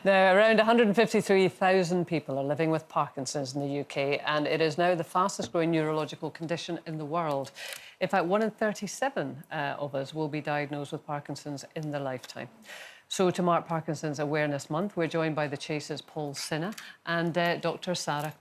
Now, around 153,000 people are living with Parkinson's in the UK, and it is now the fastest-growing neurological condition in the world. In fact, 1 in 37 of us will be diagnosed with Parkinson's in their lifetime. So, to mark Parkinson's Awareness Month, we're joined by the Chase's Paul Sinha and Dr Sara.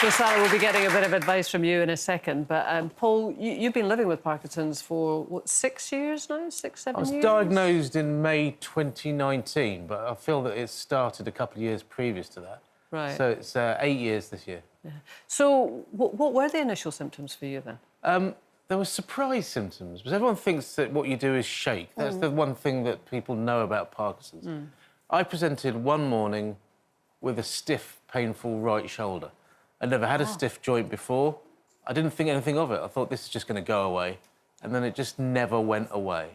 So, Sara, we'll be getting a bit of advice from you in a second. But, Paul, you've been living with Parkinson's for, what, 6 years now? 6, 7 years? I was diagnosed in May 2019, but I feel that it started a couple of years previous to that. Right. So it's 8 years this year. Yeah. So what were the initial symptoms for you then? There were surprise symptoms, because everyone thinks that what you do is shake. That's the one thing that people know about Parkinson's. I presented one morning with a stiff, painful right shoulder. I'd never had a stiff joint before. I didn't think anything of it. I thought, this is just going to go away. And then it just never went away.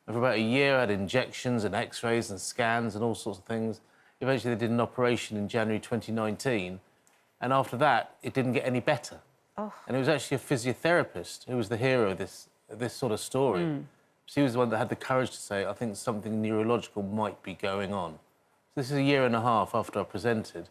And for about a year, I had injections and X-rays and scans and all sorts of things. Eventually, they did an operation in January 2019. And after that, it didn't get any better. And it was actually a physiotherapist who was the hero of this sort of story. She was the one that had the courage to say, I think something neurological might be going on. So this is a year and a half after I presented.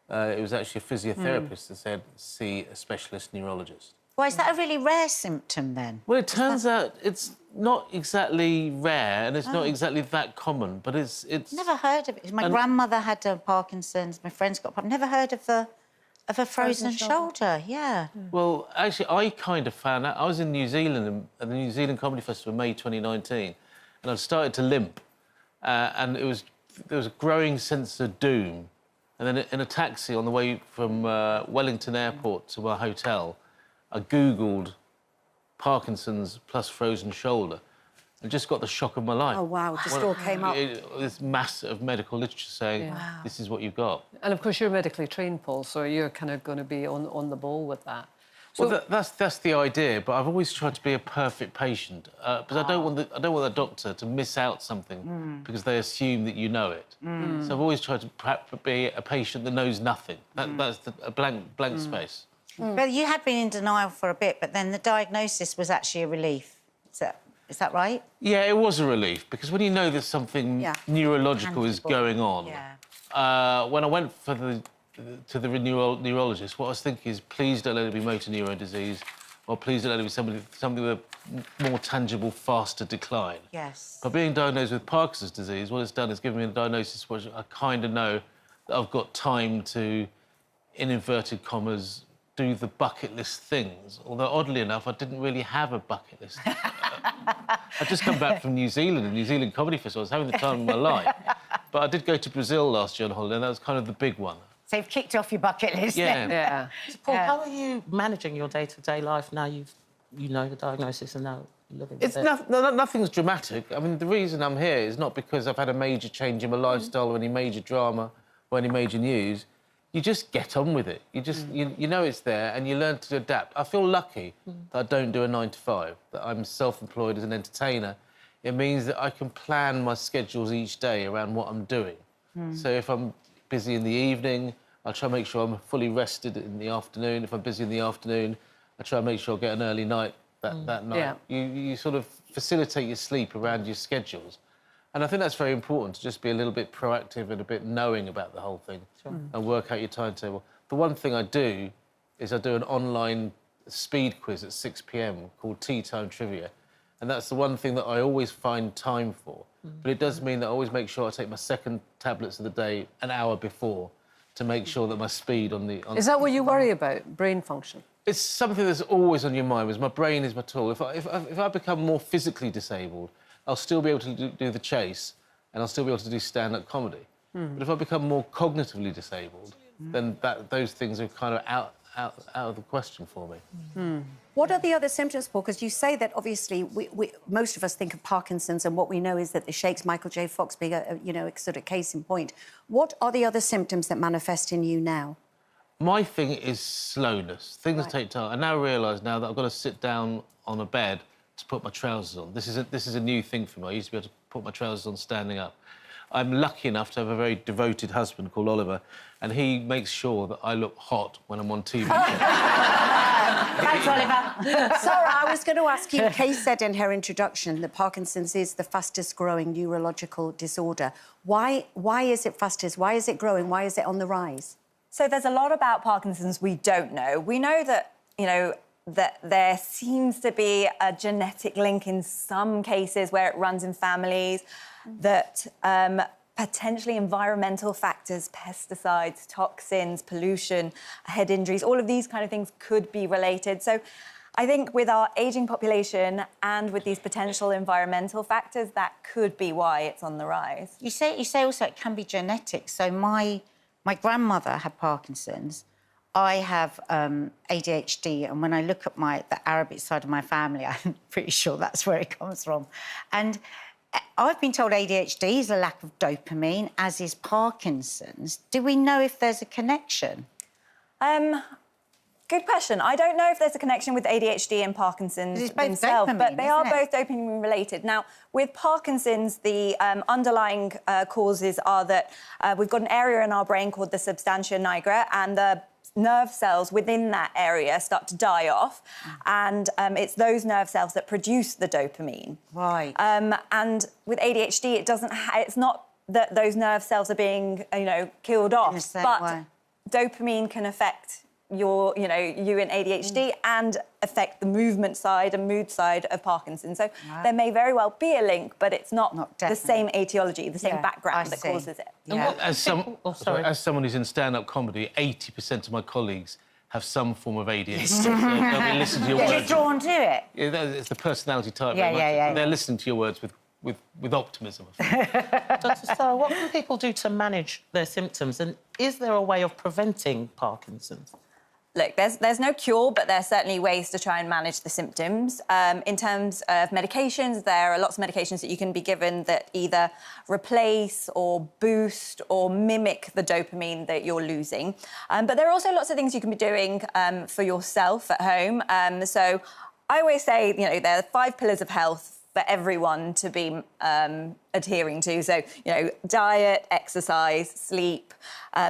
It was actually a physiotherapist that said, see a specialist neurologist. Well, is that a really rare symptom, then? Well, it turns out it's not exactly rare and it's not exactly that common, but it's... Never heard of it. My grandmother had Parkinson's, my friend's got... I've never heard of a frozen shoulder, yeah. Well, actually, I kind of found out... I was in New Zealand at the New Zealand Comedy Festival in May 2019, and I'd started to limp, and there was a growing sense of doom. And then in a taxi on the way from Wellington Airport to my hotel, I Googled Parkinson's plus frozen shoulder and just got the shock of my life. Oh, wow, just all came up. This mass of medical literature saying, this is what you've got. And, of course, you're medically trained, Paul, so you're kind of going to be on the ball with that. So... Well, that's the idea, but I've always tried to be a perfect patient because I don't want the doctor to miss out something because they assume that you know it. So I've always tried to be a patient that knows nothing. That's a blank space. But you had been in denial for a bit, but then the diagnosis was actually a relief. Is that right? Yeah, it was a relief, because when you know that something neurological is going on... when I went to the neurologist, what I was thinking is, please don't let it be motor neurone disease, or please don't let it be something with a more tangible, faster decline. Yes. But being diagnosed with Parkinson's disease, what it's done is given me a diagnosis which I kind of know that I've got time to, in inverted commas, do the bucket list things. Although, oddly enough, I didn't really have a bucket list. I'd just come back from New Zealand, the New Zealand Comedy Festival. I was having the time of my life. But I did go to Brazil last year on holiday, and that was kind of the big one. So you've kicked off your bucket list then? Yeah. So, Paul, how are you managing your day-to-day life now you know the diagnosis and now living with it? Nothing's dramatic. I mean, the reason I'm here is not because I've had a major change in my lifestyle or any major drama or any major news. You just get on with it. You just, you know it's there and you learn to adapt. I feel lucky that I don't do a 9-to-5, that I'm self-employed as an entertainer. It means that I can plan my schedules each day around what I'm doing. So if I'm busy in the evening, I try to make sure I'm fully rested in the afternoon. If I'm busy in the afternoon, I try to make sure I get an early night that night. Yeah. You sort of facilitate your sleep around your schedules. And I think that's very important, to just be a little bit proactive and a bit knowing about the whole thing and work out your timetable. The one thing I do is I do an online speed quiz at 6 p.m. called Tea Time Trivia. And that's the one thing that I always find time for. But it does mean that I always make sure I take my second tablets of the day an hour before to make sure that my speed on the... Is that what you worry about, brain function? It's something that's always on your mind, because my brain is my tool. If I become more physically disabled, I'll still be able to do the chase and I'll still be able to do stand-up comedy. But if I become more cognitively disabled, then those things are kind of out of the question for me. What are the other symptoms, Paul? Because you say that, obviously, most of us think of Parkinson's and what we know is that the shakes, Michael J. Fox being a sort of case in point. What are the other symptoms that manifest in you now? My thing is slowness. Things take time. I now realise that I've got to sit down on a bed to put my trousers on. This is a new thing for me. I used to be able to put my trousers on standing up. I'm lucky enough to have a very devoted husband called Oliver, and he makes sure that I look hot when I'm on TV. Thanks, Oliver. Sarah, I was going to ask you, Kay said in her introduction that Parkinson's is the fastest-growing neurological disorder. Why is it fastest? Why is it growing? Why is it on the rise? So there's a lot about Parkinson's we don't know. We know that, that there seems to be a genetic link in some cases where it runs in families, that potentially environmental factors, pesticides, toxins, pollution, head injuries, all of these kind of things could be related. So I think with our ageing population and with these potential environmental factors, that could be why it's on the rise. You say also it can be genetic. So my grandmother had Parkinson's. I have ADHD, and when I look at the Arabic side of my family, I'm pretty sure that's where it comes from. And I've been told ADHD is a lack of dopamine, as is Parkinson's. Do we know if there's a connection? Good question. I don't know if there's a connection with ADHD and Parkinson's themselves, dopamine, but they are isn't it? both dopamine related. Now, with Parkinson's, the underlying causes are that we've got an area in our brain called the substantia nigra, and the nerve cells within that area start to die off, and it's those nerve cells that produce the dopamine. Right. And with ADHD, it's not that those nerve cells are being, killed off, the same but way. dopamine can affect you in ADHD and affect the movement side and mood side of Parkinson's. So there may very well be a link, but it's not the definitely. same etiology, the same background I that see. causes it. Yeah. As someone who's in stand-up comedy, 80% of my colleagues have some form of ADHD. They'll be listening to your You're words. drawn to it. Yeah, it's the personality type. Yeah, very much. yeah. They're listening to your words with optimism. I think. Dr Sara, what can people do to manage their symptoms, and is there a way of preventing Parkinson's? Look, there's no cure, but there's certainly ways to try and manage the symptoms. In terms of medications, there are lots of medications that you can be given that either replace or boost or mimic the dopamine that you're losing. But there are also lots of things you can be doing for yourself at home. So I always say, there are 5 pillars of health for everyone to be adhering to. So, diet, exercise, sleep,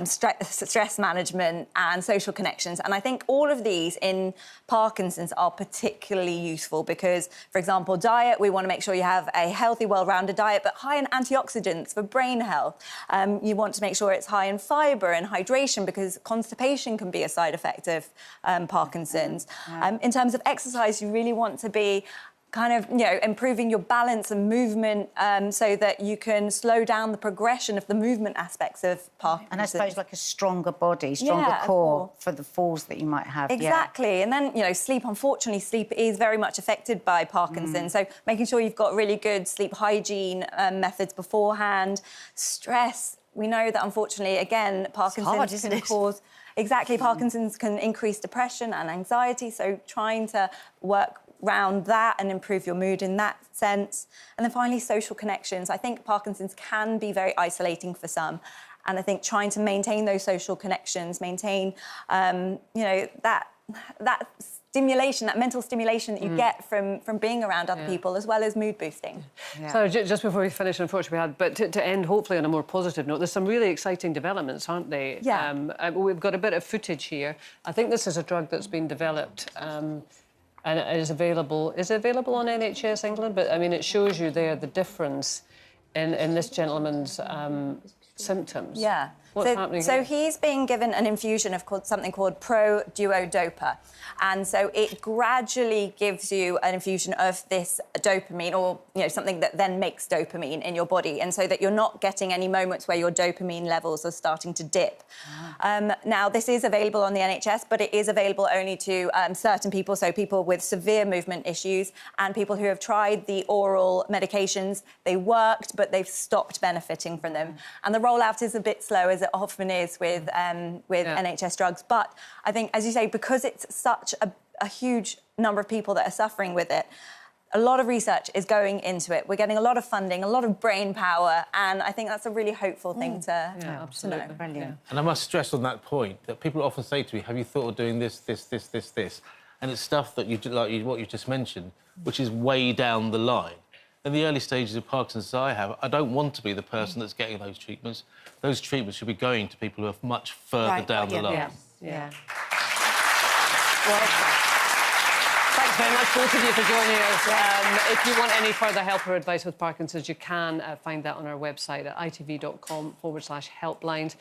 stress management and social connections. And I think all of these in Parkinson's are particularly useful because, for example, diet, we want to make sure you have a healthy, well-rounded diet, but high in antioxidants for brain health. You want to make sure it's high in fibre and hydration because constipation can be a side effect of Parkinson's. In terms of exercise, you really want to be kind of, improving your balance and movement so that you can slow down the progression of the movement aspects of Parkinson's. And I suppose like a stronger body, stronger core for the falls that you might have. Exactly. And then, sleep, unfortunately, sleep is very much affected by Parkinson's. So making sure you've got really good sleep hygiene methods beforehand. Stress, we know that, unfortunately, again, Parkinson's can cause... Exactly, Parkinson's can increase depression and anxiety, so trying to work around that and improve your mood in that sense. And then finally, social connections. I think Parkinson's can be very isolating for some. And I think trying to maintain those social connections, maintain, that stimulation, that mental stimulation that you get from being around other people, as well as mood boosting. So just before we finish, unfortunately, we had, but to end hopefully on a more positive note, there's some really exciting developments, aren't they? Yeah. We've got a bit of footage here. I think this is a drug that's been developed and it is available. Is it available on NHS England? But I mean, it shows you there the difference in this gentleman's symptoms. Yeah. What's happening So here? he's being given an infusion of something called pro-duodopa. And so it gradually gives you an infusion of this dopamine or, something that then makes dopamine in your body. And so that you're not getting any moments where your dopamine levels are starting to dip. Now, this is available on the NHS, but it is available only to certain people. So people with severe movement issues and people who have tried the oral medications. They worked, but they've stopped benefiting from them. And the rollout is a bit slow, as it often is with NHS drugs. But I think, as you say, because it's such a huge number of people that are suffering with it, a lot of research is going into it. We're getting a lot of funding, a lot of brain power, and I think that's a really hopeful thing to know. Brilliant. Yeah. And I must stress on that point that people often say to me, have you thought of doing this? And it's stuff that what you just mentioned, which is way down the line. In the early stages of Parkinson's I don't want to be the person that's getting those treatments. Those treatments should be going to people who are much further down the line. Yeah. Well, thanks very much, both of you, for joining us. If you want any further help or advice with Parkinson's, you can find that on our website at itv.com/helplines.